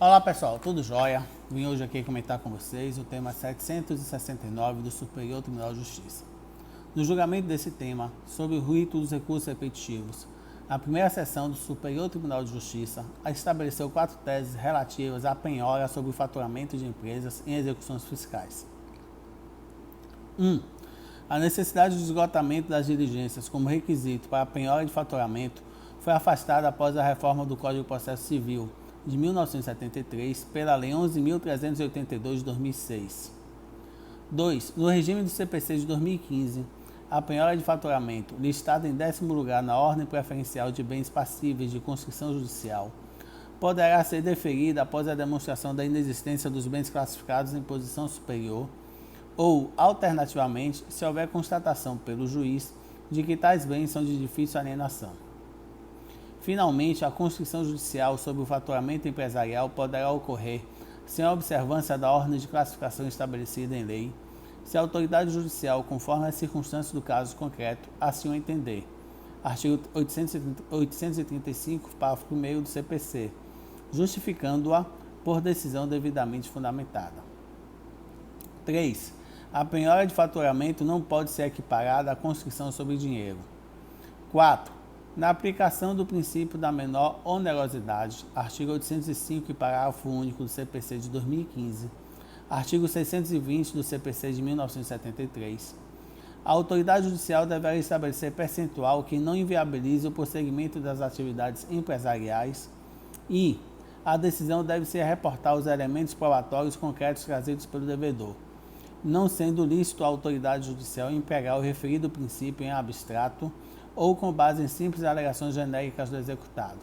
Olá pessoal, tudo jóia? Vim hoje aqui comentar com vocês o tema 769 do Superior Tribunal de Justiça. No julgamento desse tema, sobre o rito dos recursos repetitivos, a primeira sessão do Superior Tribunal de Justiça estabeleceu 4 teses relativas à penhora sobre o faturamento de empresas em execuções fiscais. 1. A necessidade de esgotamento das diligências como requisito para a penhora de faturamento foi afastada após a reforma do Código de Processo Civil de 1973 pela Lei 11.382 de 2006. 2. No regime do CPC de 2015, a penhora de faturamento, listada em 10º lugar na ordem preferencial de bens passíveis de conscrição judicial, poderá ser deferida após a demonstração da inexistência dos bens classificados em posição superior ou, alternativamente, se houver constatação pelo juiz de que tais bens são de difícil alienação. Finalmente, a conscrição judicial sobre o faturamento empresarial poderá ocorrer sem a observância da ordem de classificação estabelecida em lei, se a autoridade judicial, conforme as circunstâncias do caso concreto, assim o entender. Artigo 835, parágrafo 1º do CPC, justificando-a por decisão devidamente fundamentada. 3. A penhora de faturamento não pode ser equiparada à conscrição sobre dinheiro. 4. Na aplicação do princípio da menor onerosidade, artigo 805 e parágrafo único do CPC de 2015, artigo 620 do CPC de 1973, a autoridade judicial deverá estabelecer percentual que não inviabilize o prosseguimento das atividades empresariais e a decisão deve ser reportar os elementos probatórios concretos trazidos pelo devedor, não sendo lícito à autoridade judicial empregar o referido princípio em abstrato ou com base em simples alegações genéricas do executado.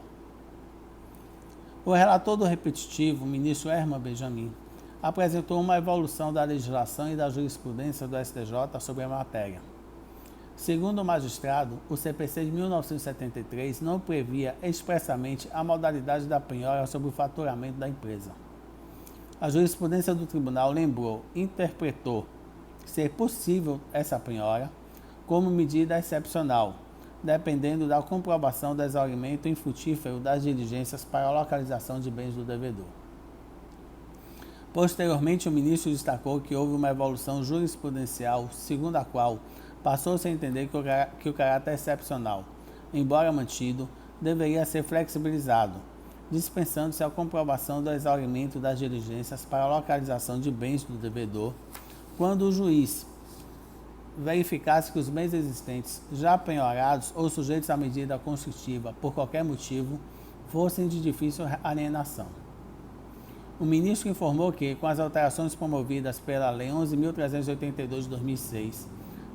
O relator do repetitivo, o ministro Herman Benjamin, apresentou uma evolução da legislação e da jurisprudência do STJ sobre a matéria. Segundo o magistrado, o CPC de 1973 não previa expressamente a modalidade da penhora sobre o faturamento da empresa. A jurisprudência do tribunal interpretou ser possível essa penhora como medida excepcional, dependendo da comprovação do exaurimento infrutífero das diligências para a localização de bens do devedor. Posteriormente, o ministro destacou que houve uma evolução jurisprudencial, segundo a qual passou-se a entender que o caráter excepcional, embora mantido, deveria ser flexibilizado, dispensando-se a comprovação do exaurimento das diligências para a localização de bens do devedor, quando o juiz verificasse que os bens existentes, já penhorados ou sujeitos à medida conscritiva por qualquer motivo, fossem de difícil alienação. O ministro informou que, com as alterações promovidas pela Lei 11.382 de 2006,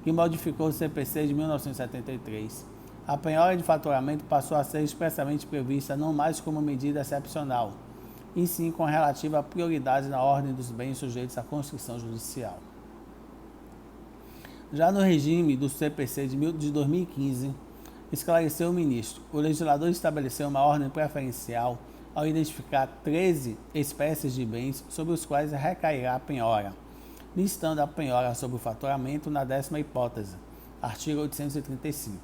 que modificou o CPC de 1973, a penhora de faturamento passou a ser expressamente prevista não mais como medida excepcional, e sim com relativa prioridade na ordem dos bens sujeitos à conscrição judicial. Já no regime do CPC de 2015, esclareceu o ministro, o legislador estabeleceu uma ordem preferencial ao identificar 13 espécies de bens sobre os quais recairá a penhora, listando a penhora sobre o faturamento na 10ª hipótese, artigo 835.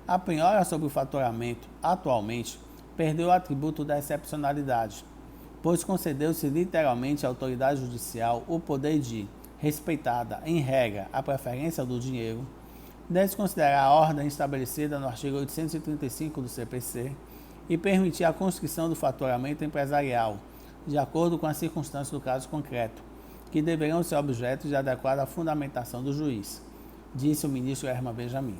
A penhora sobre o faturamento, atualmente, perdeu o atributo da excepcionalidade, pois concedeu-se literalmente à autoridade judicial o poder de, respeitada, em regra, a preferência do dinheiro, desconsiderar a ordem estabelecida no artigo 835 do CPC e permitir a conscrição do faturamento empresarial, de acordo com as circunstâncias do caso concreto, que deverão ser objeto de adequada fundamentação do juiz, disse o ministro Herman Benjamin.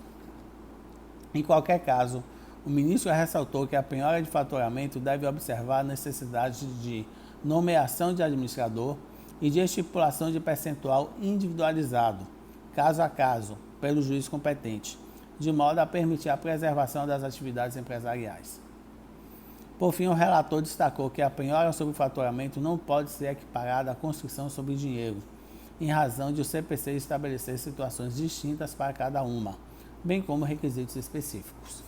Em qualquer caso, o ministro ressaltou que a penhora de faturamento deve observar a necessidade de nomeação de administrador e de estipulação de percentual individualizado, caso a caso, pelo juiz competente, de modo a permitir a preservação das atividades empresariais. Por fim, o relator destacou que a penhora sobre o faturamento não pode ser equiparada à conscrição sobre dinheiro, em razão de o CPC estabelecer situações distintas para cada uma, bem como requisitos específicos.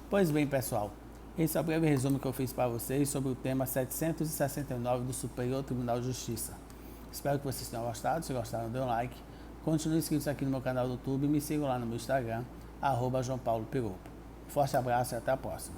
Pois bem, pessoal, esse é o breve resumo que eu fiz para vocês sobre o tema 769 do Superior Tribunal de Justiça. Espero que vocês tenham gostado. Se gostaram, dê um like. Continue inscritos aqui no meu canal do YouTube e me sigam lá no meu Instagram, @JoãoPauloPiropo. Forte abraço e até a próxima.